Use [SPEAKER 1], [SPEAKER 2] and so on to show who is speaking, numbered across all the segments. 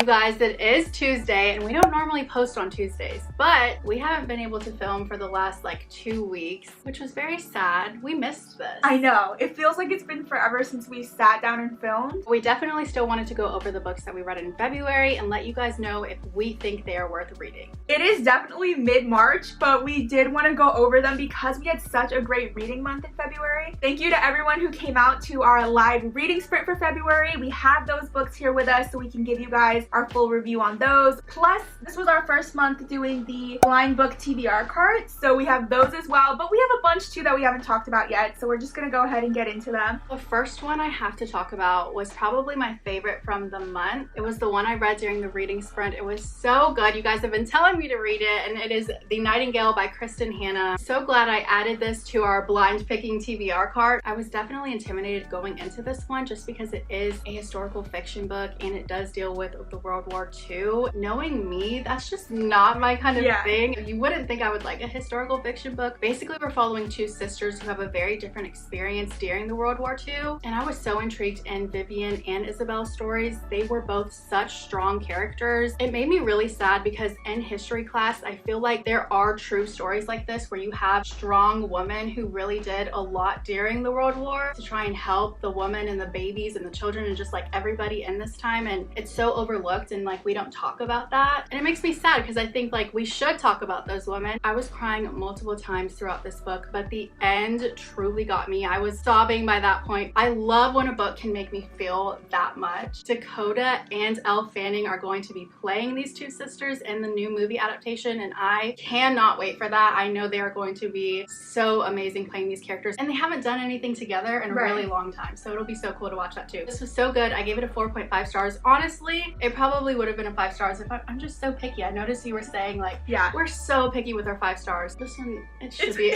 [SPEAKER 1] guys, it is Tuesday and we don't normally post on Tuesdays, but we haven't been able to film for the last like 2 weeks, which was very sad. We missed this.
[SPEAKER 2] I know. It feels like it's been forever since we sat down and filmed.
[SPEAKER 1] We definitely still wanted to go over the books that we read in February and let you guys know if we think they are worth reading.
[SPEAKER 2] It is definitely mid-March, but we did want to go over them because we had such a great reading month in February. Thank you to everyone who came out to our live reading sprint for February. We have those books here with us so we can give you guys our full review on those. Plus, this was our first month doing the blind book TBR cards, so we have those as well, but we have a bunch too that we haven't talked about yet, so we're just gonna go ahead and get into them.
[SPEAKER 1] The first one I have to talk about was probably my favorite from the month. It was the one I read during the reading sprint. It was so good. You guys have been telling me to read it, and it is The Nightingale by Kristen Hanna. So glad I added this to our blind picking TBR card. I was definitely intimidated going into this one just because it is a historical fiction book and it does deal with the World War II. Knowing me, that's just not my kind of thing. You wouldn't think I would like a historical fiction book. Basically, we're following two sisters who have a very different experience during the World War II, and I was so intrigued in Vivian and Isabel's stories. They were both such strong characters. It made me really sad because in history class, I feel like there are true stories like this where you have strong women who really did a lot during the World War to try and help the women and the babies and the children and just like everybody in this time, and it's so overlooked and like we don't talk about that, and it makes me sad because I think like we should talk about those women. I was crying multiple times throughout this book, but the end truly got me. I was sobbing by that point. I love when a book can make me feel that much. Dakota and Elle Fanning are going to be playing these two sisters in the new movie adaptation, and I cannot wait for that. I know they are going to be so amazing playing these characters, and they haven't done anything together in a really long time, so it'll be so cool to watch that too. This was so good. I gave it a 4.5 stars. Honestly, it probably would have been a 5 stars if I'm just so picky. I noticed you were saying like, we're so picky with our 5 stars. This one, it should be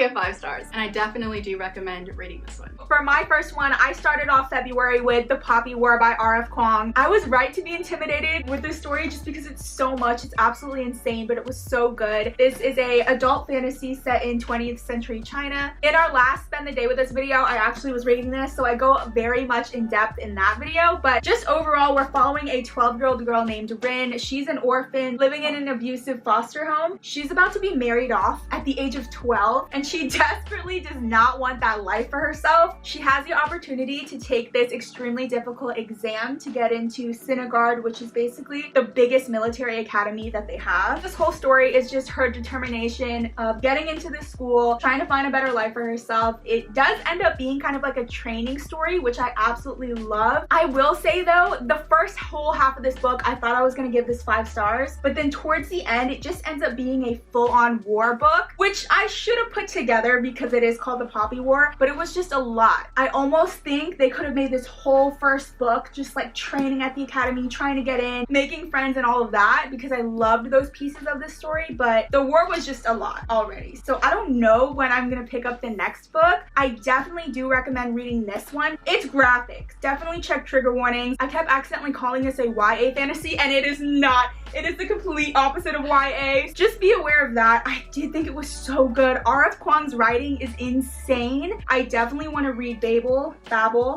[SPEAKER 1] a 5 stars, and I definitely do recommend reading this one.
[SPEAKER 2] For my first one, I started off February with The Poppy War by R.F. Kuang. I was right to be intimidated with this story just because it's so much. It's absolutely insane, but it was so good. This is a adult fantasy set in 20th century China. In our last Spend the Day with Us video, I actually was reading this, so I go very much in depth in that video, but just overall, we're following a 12-year-old girl named Rin. She's an orphan living in an abusive foster home. She's about to be married off at the age of 12, and she desperately does not want that life for herself. She has the opportunity to take this extremely difficult exam to get into Sinagard, which is basically the biggest military academy that they have. This whole story is just her determination of getting into this school, trying to find a better life for herself. It does end up being kind of like a training story, which I absolutely love. I will say though, the first whole half of this book, I thought I was gonna give this 5 stars, but then towards the end, it just ends up being a full-on war book, which I should have put together because it is called The Poppy War, but it was just a lot. I almost think they could have made this whole first book just like training at the academy, trying to get in, making friends and all of that, because I loved those pieces of this story, but the war was just a lot already. So I don't know when I'm gonna pick up the next book. I definitely do recommend reading this one. It's graphic. Definitely check trigger warnings. I kept accidentally calling this a YA fantasy, and it is not. It is the complete opposite of YA. Just be aware of that. I did think it was so good. R.F. Kuang's writing is insane. I definitely want to read Babel,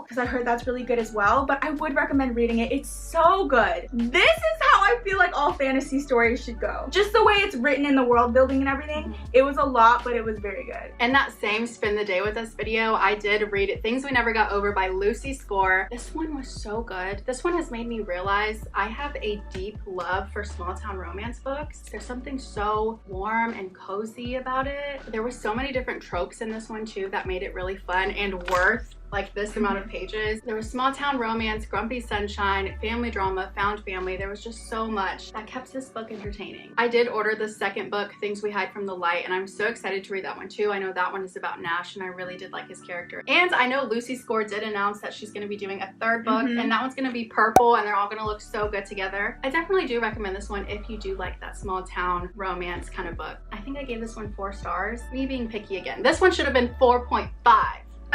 [SPEAKER 2] because I heard that's really good as well, but I would recommend reading it. It's so good. This is how I feel like all fantasy stories should go. Just the way it's written in the world building and everything. It was a lot, but it was very good.
[SPEAKER 1] In that same Spend the Day with Us video, I did read Things We Never Got Over by Lucy Score. This one was so good. This one has made me realize I have a deep love for small town romance books. There's something so warm and cozy about it. There were so many different tropes in this one too that made it really fun and worth like this amount of pages. There was small town romance, grumpy sunshine, family drama, found family. There was just so much that kept this book entertaining. I did order the second book, Things We Hide from the Light, and I'm so excited to read that one too. I know that one is about Nash, and I really did like his character. And I know Lucy Score did announce that she's going to be doing a third book, and that one's going to be purple, and they're all going to look so good together. I definitely do recommend this one if you do like that small town romance kind of book. I think I gave this one 4 stars. Me being picky again. This one should have been 4.5.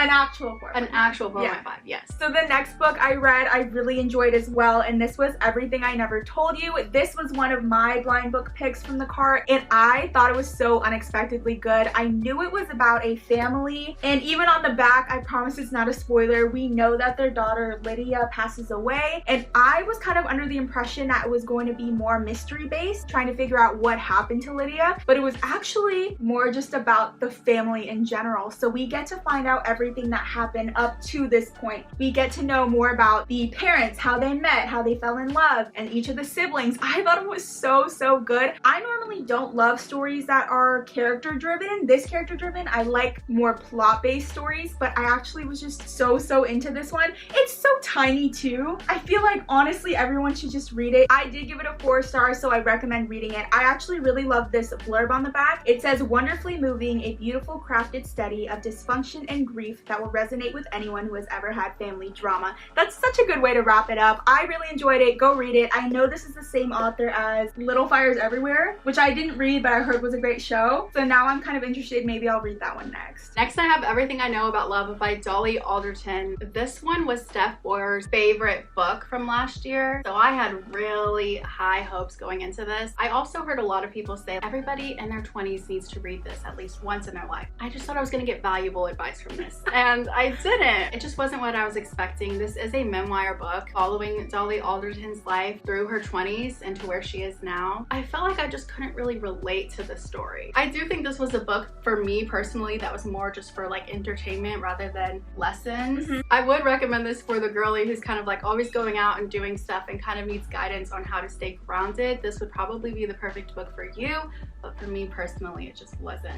[SPEAKER 2] An actual 4.5.
[SPEAKER 1] An actual 4.5, yes.
[SPEAKER 2] So the next book I read, I really enjoyed as well, and this was Everything I Never Told You. This was one of my blind book picks from the cart, and I thought it was so unexpectedly good. I knew it was about a family, and even on the back, I promise it's not a spoiler, we know that their daughter Lydia passes away, and I was kind of under the impression that it was going to be more mystery based, trying to figure out what happened to Lydia, but it was actually more just about the family in general. So we get to find out everything that happened up to this point. We get to know more about the parents, how they met, how they fell in love, and each of the siblings. I thought it was so good. I normally don't love stories that are character driven. This character driven, I like more plot based stories, but I actually was just so into this one. It's so tiny too. I feel like honestly everyone should just read it. I did give it a 4 stars, so I recommend reading it. I actually really love this blurb on the back. It says, wonderfully moving, a beautiful crafted study of dysfunction and grief that will resonate with anyone who has ever had family drama. That's such a good way to wrap it up. I really enjoyed it. Go read it. I know this is the same author as Little Fires Everywhere, which I didn't read but I heard was a great show. So now I'm kind of interested. Maybe I'll read that one next.
[SPEAKER 1] Next I have Everything I Know About Love by Dolly Alderton. This one was Steph Boyer's favorite book from last year, so I had really high hopes going into this. I also heard a lot of people say everybody in their 20s needs to read this at least once in their life. I just thought I was gonna get valuable advice from this, and I didn't. It just wasn't what I was expecting. This is a memoir book following Dolly Alderton's life through her 20s and to where she is now. I felt like I just couldn't really relate to the story. I do think this was a book for me personally that was more just for like entertainment rather than lessons. I would recommend this for the girly who's kind of like always going out and doing stuff and kind of needs guidance on how to stay grounded. This would probably be the perfect book for you, but for me personally, it just wasn't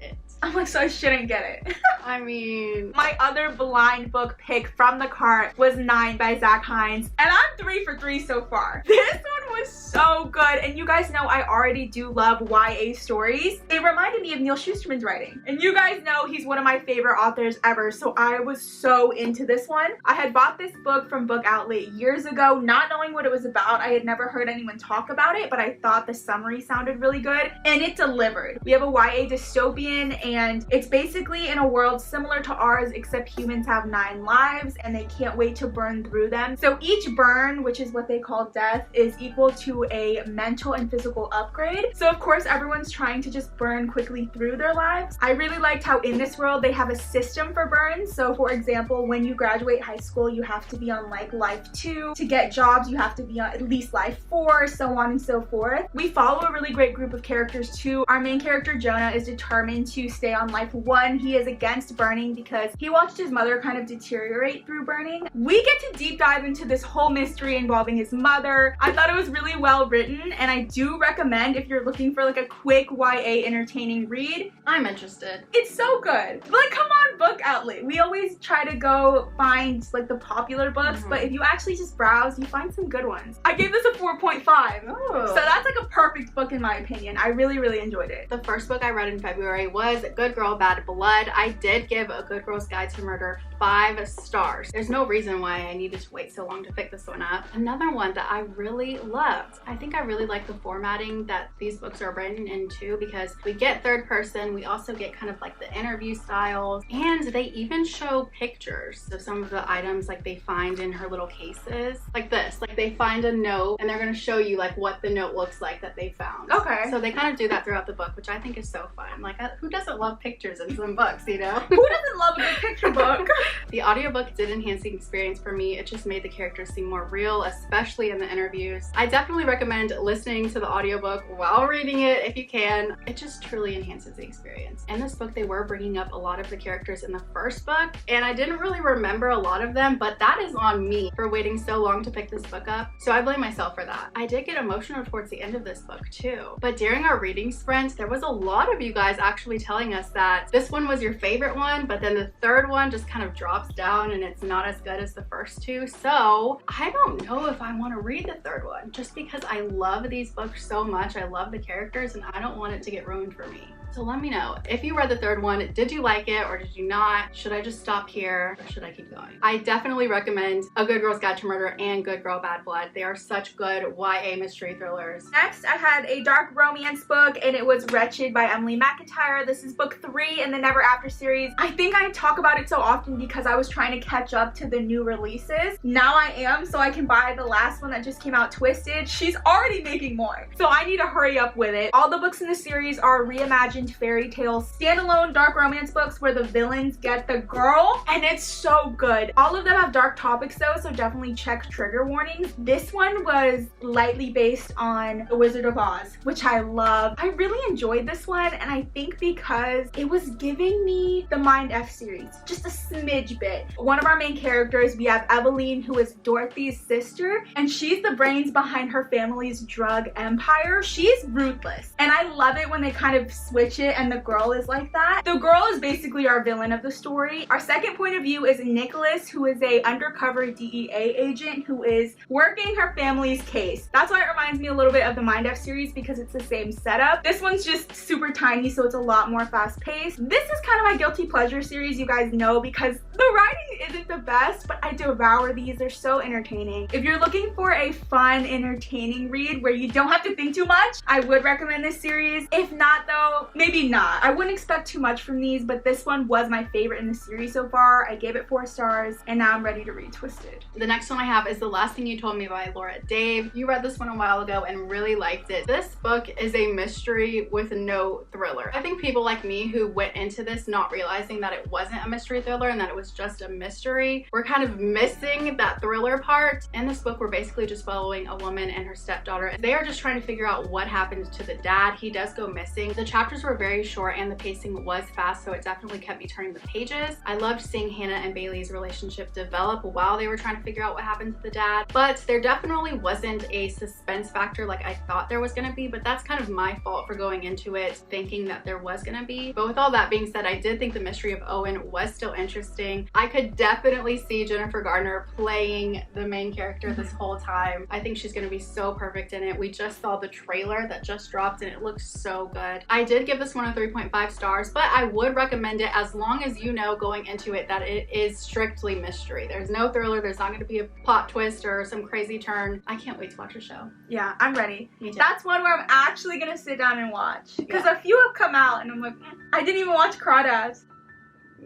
[SPEAKER 1] it.
[SPEAKER 2] I'm like, so I shouldn't get it.
[SPEAKER 1] I mean,
[SPEAKER 2] my other blind book pick from the cart was 9 by Zach Hines, and I'm 3 for 3 so far. This one was so good, and you guys know I already do love YA stories. It reminded me of Neil Shusterman's writing, and you guys know he's one of my favorite authors ever, so I was so into this one. I had bought this book from BookOutlet years ago, not knowing what it was about. I had never heard anyone talk about it, but I thought the summary sounded really good, and it delivered. We have a YA dystopian, and it's basically in a world similar to ours, except humans have 9 lives and they can't wait to burn through them. So each burn, which is what they call death, is equal to a mental and physical upgrade. So of course everyone's trying to just burn quickly through their lives. I really liked how in this world they have a system for burns. So for example, when you graduate high school, you have to be on like life 2. To get jobs, you have to be on at least life 4, so on and so forth. We follow a really great group of characters too. Our main character, Jonah, is determined to stay on life 1. He is against burning because he watched his mother kind of deteriorate through burning. We get to deep dive into this whole mystery involving his mother. I thought it was really well written, and I do recommend if you're looking for like a quick YA entertaining read.
[SPEAKER 1] I'm interested.
[SPEAKER 2] It's so good. Like, come on, BookOutlet. We always try to go find like the popular books, but if you actually just browse, you find some good ones. I gave this a 4.5. So that's like a perfect book in my opinion. I really enjoyed it.
[SPEAKER 1] The first book I read in February was Good Girl, Bad Blood. I did give A Good Girl's Guide to Murder 5 stars. There's no reason why I needed to wait so long to pick this one up. Another one that I really loved. I think I really like the formatting that these books are written into, because we get third person, we also get kind of like the interview styles, and they even show pictures of some of the items like they find in her little cases. Like this, like they find a note and they're gonna show you like what the note looks like that they found.
[SPEAKER 2] Okay.
[SPEAKER 1] So they kind of do that throughout the book, which I think is so fun. Like, who doesn't love pictures in some books, you know?
[SPEAKER 2] Who doesn't love a good picture book?
[SPEAKER 1] The audiobook did enhance the experience for me. It just made the characters seem more real, especially in the interviews. I definitely recommend listening to the audiobook while reading it if you can. It just truly enhances the experience. In this book, they were bringing up a lot of the characters in the first book, and I didn't really remember a lot of them, but that is on me for waiting so long to pick this book up, so I blame myself for that. I did get emotional towards the end of this book too, but during our reading sprint, there was a lot of you guys actually telling us that this one was your favorite one, but then the third one just kind of dropped drops down and it's not as good as the first two. So I don't know if I want to read the third one just because I love these books so much. I love the characters and I don't want it to get ruined for me. So let me know if you read the third one. Did you like it or did you not? Should I just stop here or should I keep going? I definitely recommend A Good Girl's Guide to Murder and Good Girl Bad Blood. They are such good YA mystery thrillers.
[SPEAKER 2] Next, I had a dark romance book and it was Wretched by Emily McIntyre. This is book 3 in the Never After series. I think I talk about it so often because I was trying to catch up to the new releases. Now I am, so I can buy the last one that just came out, Twisted. She's already making more, so I need to hurry up with it. All the books in the series are reimagined fairy tale standalone dark romance books where the villains get the girl, and it's so good. All of them have dark topics though, so definitely check trigger warnings. This one was lightly based on The Wizard of Oz, which I love. I really enjoyed this one, and I think because it was giving me the Mind F series just a smidge bit. One of our main characters, we have Eveline, who is Dorothy's sister, and she's the brains behind her family's drug empire. She's ruthless, and I love it when they kind of switch it and the girl is like that. The girl is basically our villain of the story. Our second point of view is Nicholas, who is a undercover DEA agent who is working her family's case. That's why it reminds me a little bit of the Mind F series because it's the same setup. This one's just super tiny, so it's a lot more fast paced. This is kind of my guilty pleasure series, you guys know, because the writing isn't the best, but I devour these. They're so entertaining. If you're looking for a fun, entertaining read where you don't have to think too much, I would recommend this series. If not though, maybe not. I wouldn't expect too much from these, but this one was my favorite in the series so far. I gave it 4 stars, and now I'm ready to read Twisted.
[SPEAKER 1] The next one I have is The Last Thing You Told Me by Laura Dave. You read this one a while ago and really liked it. This book is a mystery with no thriller. I think people like me who went into this not realizing that it wasn't a mystery thriller and that it was just a mystery, we're kind of missing that thriller part. In this book, we're basically just following a woman and her stepdaughter. They are just trying to figure out what happened to the dad. He does go missing. The chapters were very short and the pacing was fast, so it definitely kept me turning the pages. I loved seeing Hannah and Bailey's relationship develop while they were trying to figure out what happened to the dad, but there definitely wasn't a suspense factor like I thought there was gonna be, but that's kind of my fault for going into it thinking that there was gonna be. But with all that being said, I did think the mystery of Owen was still interesting. I could definitely see Jennifer Garner playing the main character this whole time. I think she's gonna be so perfect in it. We just saw the trailer that just dropped and it looks so good. I did give this one a 3.5 stars, but I would recommend it as long as you know going into it that it is strictly mystery. There's no thriller. There's not going to be a plot twist or some crazy turn. I can't wait to watch the show.
[SPEAKER 2] Yeah, I'm ready.
[SPEAKER 1] Me too.
[SPEAKER 2] That's one where I'm actually going to sit down and watch. Because a few have come out and I'm like, I didn't even watch Crawdads.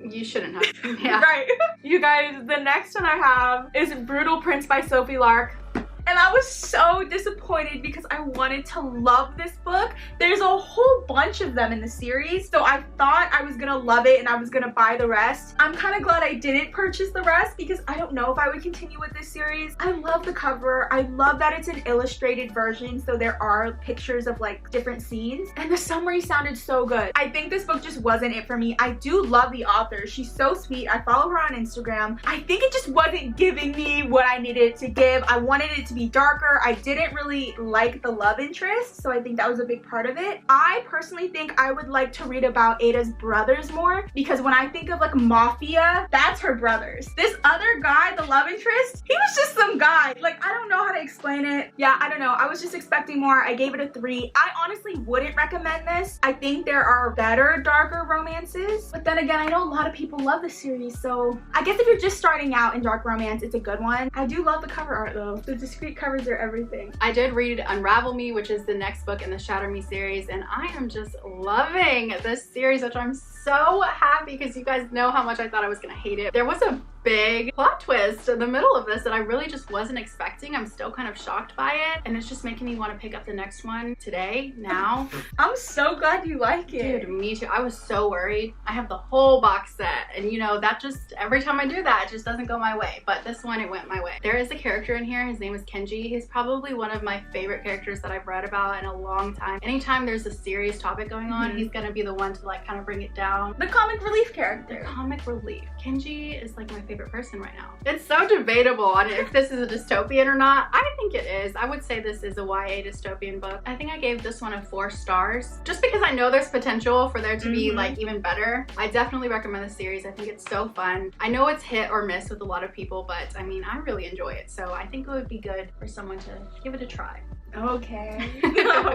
[SPEAKER 1] You shouldn't have. Yeah.
[SPEAKER 2] Right. You guys, the next one I have is Brutal Prince by Sophie Lark. And I was so disappointed because I wanted to love this book. There's a whole bunch of them in the series, so I thought I was gonna love it and I was gonna buy the rest. I'm kind of glad I didn't purchase the rest because I don't know if I would continue with this series. I love the cover. I love that it's an illustrated version, so there are pictures of like different scenes, and the summary sounded so good. I think this book just wasn't it for me. I do love the author. She's so sweet. I follow her on Instagram. I think it just wasn't giving me what I needed it to give. I wanted it to be darker. I didn't really like the love interest, so I think that was a big part of it. I personally think I would like to read about Ada's brothers more because when I think of like mafia, that's her brothers. This other guy, the love interest, he was just some guy. Like, I don't know how to explain it. Yeah, I don't know. I was just expecting more. I gave it a 3. I honestly wouldn't recommend this. I think there are better, darker romances, but then again, I know a lot of people love this series, so I guess if you're just starting out in dark romance, it's a good one. I do love the cover art though. The discreet covers are everything.
[SPEAKER 1] I did read Unravel Me, which is the next book in the Shatter Me series, and I am just loving this series, which I'm so happy because you guys know how much I thought I was gonna hate it. There was a big plot twist in the middle of this that I really just wasn't expecting. I'm still kind of shocked by it, and it's just making me want to pick up the next one today, now.
[SPEAKER 2] I'm so glad you like it.
[SPEAKER 1] Dude, me too. I was so worried. I have the whole box set, and you know, that just, every time I do that, it just doesn't go my way, but this one, it went my way. There is a character in here. His name is Kenji. He's probably one of my favorite characters that I've read about in a long time. Anytime there's a serious topic going on, he's gonna be the one to like kind of bring it down.
[SPEAKER 2] The comic relief character.
[SPEAKER 1] The comic relief. Kenji is like my favorite favorite person right now. It's so debatable on if this is a dystopian or not. I think it is. I would say this is a YA dystopian book. I think I gave this one a 4 stars just because I know there's potential for there to be like even better. I definitely recommend the series. I think it's so fun. I know it's hit or miss with a lot of people, but I mean, I really enjoy it. So I think it would be good for someone to give it a try.
[SPEAKER 2] Okay.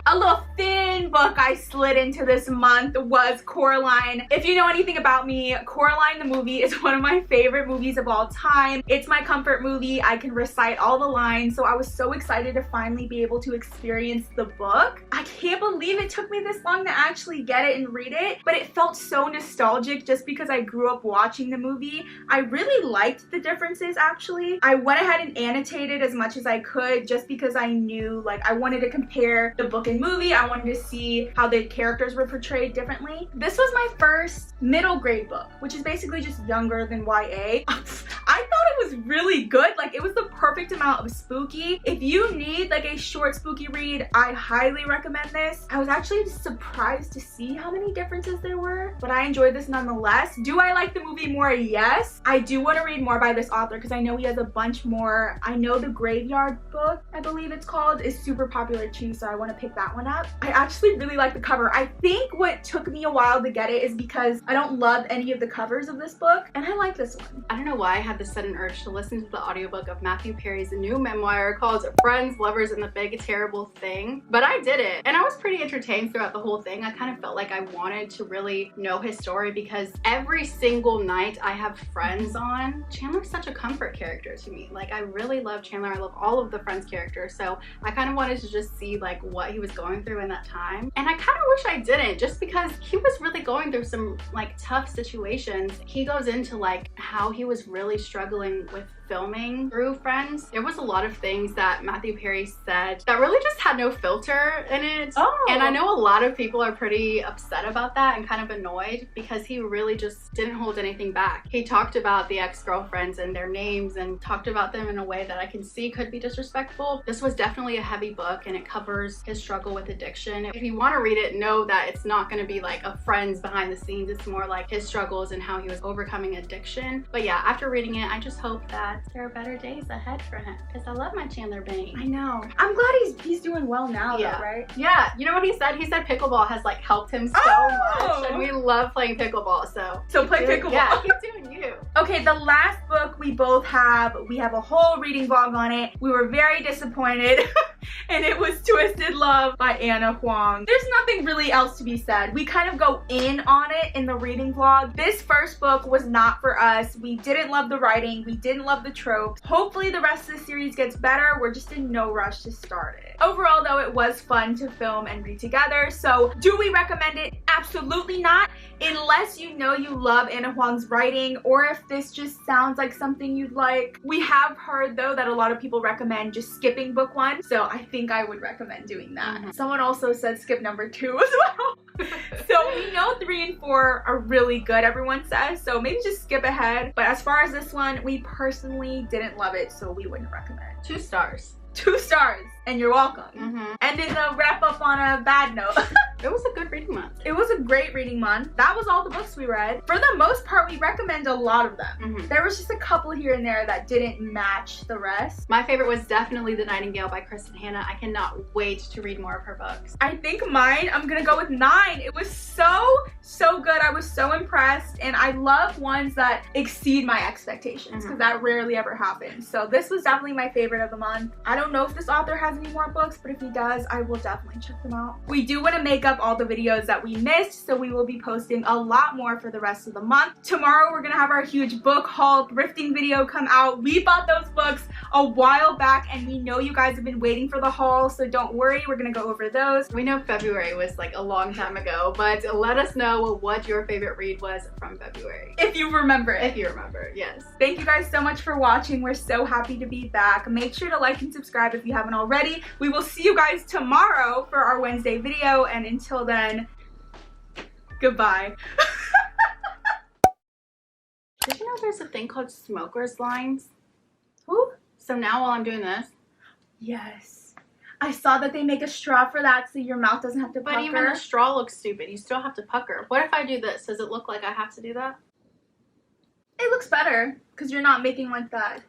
[SPEAKER 2] A little thin book I slid into this month was Coraline. If you know anything about me, Coraline the movie is one of my favorite movies of all time. It's my comfort movie. I can recite all the lines, so I was so excited to finally be able to experience the book. I can't believe it took me this long to actually get it and read it, but it felt so nostalgic just because I grew up watching the movie. I really liked the differences actually. I went ahead and annotated as much as I could just because I knew, like, I wanted to compare the book and movie. I wanted to see how the characters were portrayed differently. This was my first middle grade book, which is basically just younger than YA. I thought it was really good. Like, it was the perfect amount of spooky. If you need like a short spooky read, I highly recommend this. I was actually surprised to see how many differences there were, but I enjoyed this nonetheless. Do I like the movie more? Yes. I do want to read more by this author because I know he has a bunch more. I know the Graveyard book, I believe it's called, is super popular too, so I want to pick that one up. I actually really like the cover. I think what took me a while to get it is because I don't love any of the covers of this book, and I like this one.
[SPEAKER 1] I don't know why I had this sudden urge to listen to the audiobook of Matthew Perry's new memoir called Friends, Lovers, and the Big Terrible Thing, but I did it, and I was pretty entertained throughout the whole thing. I kind of felt like I wanted to really know his story because every single night I have Friends on. Chandler's such a comfort character to me. Like, I really love Chandler. I love all of the Friends characters, so I kind of wanted to just see like what he was going through in that time, and I kind of wish I didn't, just because he was really going through some like tough situations. He goes into like how he was really struggling with filming through Friends. There was a lot of things that Matthew Perry said that really just had no filter in it. And I know a lot of people are pretty upset about that and kind of annoyed because he really just didn't hold anything back. He talked about the ex-girlfriends and their names and talked about them in a way that I can see could be disrespectful. This was definitely a heavy book and it covers his struggle with addiction. If you want to read it, know that it's not going to be like a Friends behind the scenes. It's more like his struggles and how he was overcoming addiction. But yeah, after reading it, I just hope that there are better days ahead for him because I love my Chandler Bing.
[SPEAKER 2] I know. I'm glad he's doing well now though, right?
[SPEAKER 1] Yeah. You know what he said? He said pickleball has like helped him so much, and we love playing pickleball. So
[SPEAKER 2] play pickleball.
[SPEAKER 1] Yeah, keep doing you.
[SPEAKER 2] Okay, the last book we both have, we have a whole reading vlog on it. We were very disappointed. And it was Twisted Love by Anna Huang. There's nothing really else to be said. We kind of go in on it in the reading vlog. This first book was not for us. We didn't love the writing. We didn't love the tropes. Hopefully the rest of the series gets better. We're just in no rush to start it. Overall though, it was fun to film and read together. So do we recommend it? Absolutely not. Unless you know you love Anna Huang's writing, or if this just sounds like something you'd like. We have heard though that a lot of people recommend just skipping book 1. So I think I would recommend doing that. Someone also said skip number 2 as well. So we know 3 and 4 are really good, everyone says, so maybe just skip ahead. But as far as this one, we personally didn't love it, so we wouldn't recommend.
[SPEAKER 1] 2 stars.
[SPEAKER 2] 2 stars, and you're welcome. Ending the wrap up on a bad note.
[SPEAKER 1] It was a good reading month.
[SPEAKER 2] It was a great reading month. That was all the books we read. For the most part, we recommend a lot of them. There was just a couple here and there that didn't match the rest.
[SPEAKER 1] My favorite was definitely The Nightingale by Kristen Hanna. I cannot wait to read more of her books.
[SPEAKER 2] I think mine, I'm gonna go with 9. It was so good. I was so impressed, and I love ones that exceed my expectations because that rarely ever happens. So this was definitely my favorite of the month. I don't know if this author has any more books, but if he does, I will definitely check them out. We do want to make up all the videos that we missed, so we will be posting a lot more for the rest of the month. Tomorrow we're gonna have our huge book haul thrifting video come out. We bought those books a while back, and we know you guys have been waiting for the haul, so don't worry, we're gonna go over those.
[SPEAKER 1] We know February was like a long time ago, but let us know what your favorite read was from February.
[SPEAKER 2] If you remember it.
[SPEAKER 1] If you remember, yes.
[SPEAKER 2] Thank you guys so much for watching. We're so happy to be back. Make sure to like and subscribe if you haven't already. We will see you guys tomorrow for our Wednesday video, and until then, goodbye.
[SPEAKER 1] Did you know there's a thing called smoker's lines?
[SPEAKER 2] Who?
[SPEAKER 1] So now while I'm doing this.
[SPEAKER 2] Yes. I saw that they make a straw for that so your mouth doesn't have to pucker.
[SPEAKER 1] But even the straw looks stupid. You still have to pucker. What if I do this? Does it look like I have to do that?
[SPEAKER 2] It looks better. Because you're not making like that.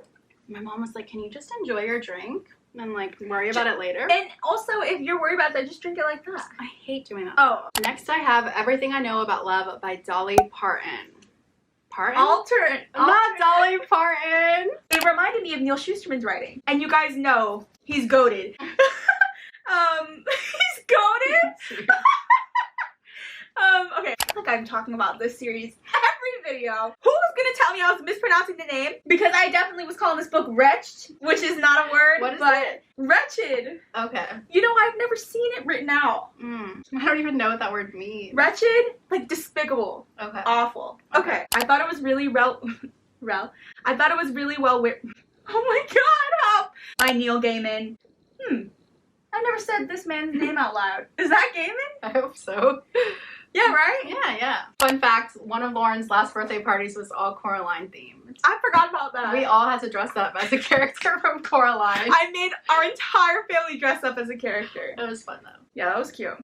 [SPEAKER 1] My mom was like, can you just enjoy your drink and like worry about it later?
[SPEAKER 2] And also, if you're worried about that, just drink it like that.
[SPEAKER 1] I hate doing that.
[SPEAKER 2] Oh.
[SPEAKER 1] Next I have Everything I Know About Love by Dolly Parton. Parton? Not Dolly Parton.
[SPEAKER 2] It reminded me of Neil Shusterman's writing. And you guys know he's goated. He's goated? Okay, I feel like I'm talking about this series every video. Who was gonna tell me I was mispronouncing the name? Because I definitely was calling this book Wretched, which is not a word.
[SPEAKER 1] What is it?
[SPEAKER 2] Wretched.
[SPEAKER 1] Okay.
[SPEAKER 2] You know, I've never seen it written out.
[SPEAKER 1] I don't even know what that word means.
[SPEAKER 2] Wretched? Like despicable.
[SPEAKER 1] Okay.
[SPEAKER 2] Awful. Okay. I thought it was really I thought it was really well written. Oh my god, help! By Neil Gaiman. I never said this man's name out loud. Is that Gaiman?
[SPEAKER 1] I hope so.
[SPEAKER 2] Yeah, right?
[SPEAKER 1] Yeah. Fun fact, one of Lauren's last birthday parties was all Coraline themed.
[SPEAKER 2] I forgot about that.
[SPEAKER 1] We all had to dress up as a character from Coraline.
[SPEAKER 2] I made our entire family dress up as a character.
[SPEAKER 1] It was fun though.
[SPEAKER 2] Yeah, that was cute.